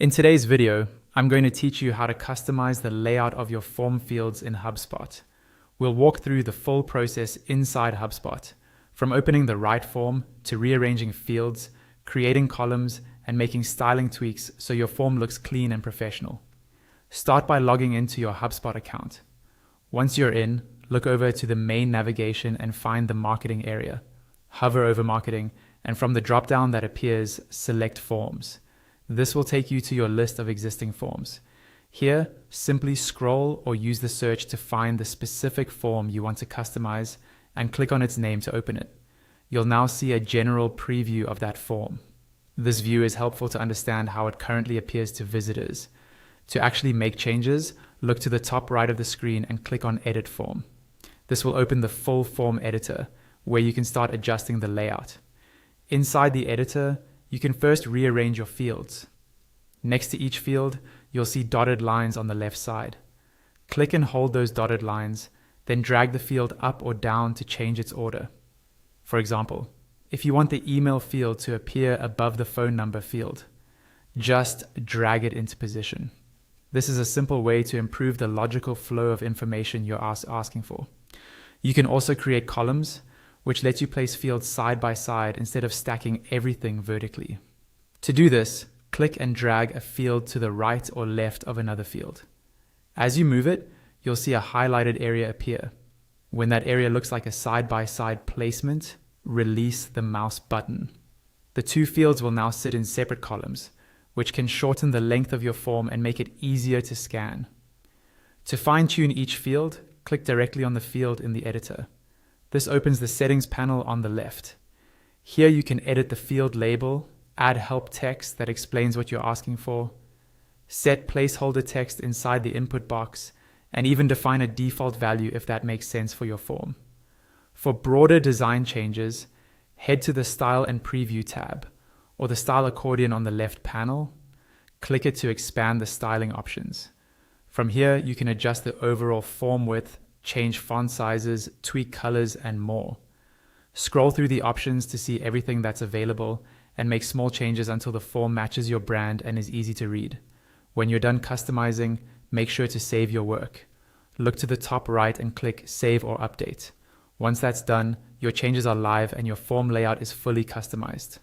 In today's video, I'm going to teach you how to customize the layout of your form fields in HubSpot. We'll walk through the full process inside HubSpot, from opening the right form to rearranging fields, creating columns, and making styling tweaks so your form looks clean and professional. Start by logging into your HubSpot account. Once you're in, look over to the main navigation and find the marketing area. Hover over marketing, and from the drop-down that appears, select forms. This will take you to your list of existing forms. Here, simply scroll or use the search to find the specific form you want to customize and click on its name to open it. You'll now see a general preview of that form. This view is helpful to understand how it currently appears to visitors. To actually make changes, look to the top right of the screen and click on Edit Form. This will open the full form editor, where you can start adjusting the layout. Inside the editor, you can first rearrange your fields. Next to each field, you'll see dotted lines on the left side. Click and hold those dotted lines, then drag the field up or down to change its order. For example, if you want the email field to appear above the phone number field, just drag it into position. This is a simple way to improve the logical flow of information you're asking for. You can also create columns, which lets you place fields side by side instead of stacking everything vertically. To do this, click and drag a field to the right or left of another field. As you move it, you'll see a highlighted area appear. When that area looks like a side-by-side placement, release the mouse button. The two fields will now sit in separate columns, which can shorten the length of your form and make it easier to scan. To fine-tune each field, click directly on the field in the editor. This opens the settings panel on the left. Here you can edit the field label, add help text that explains what you're asking for, set placeholder text inside the input box, and even define a default value if that makes sense for your form. For broader design changes, head to the Style and Preview tab, or the Style accordion on the left panel. Click it to expand the styling options. From here, you can adjust the overall form width, change font sizes, tweak colors, and more. Scroll through the options to see everything that's available and make small changes until the form matches your brand and is easy to read. When you're done customizing, make sure to save your work. Look to the top right and click Save or Update. Once that's done, your changes are live and your form layout is fully customized.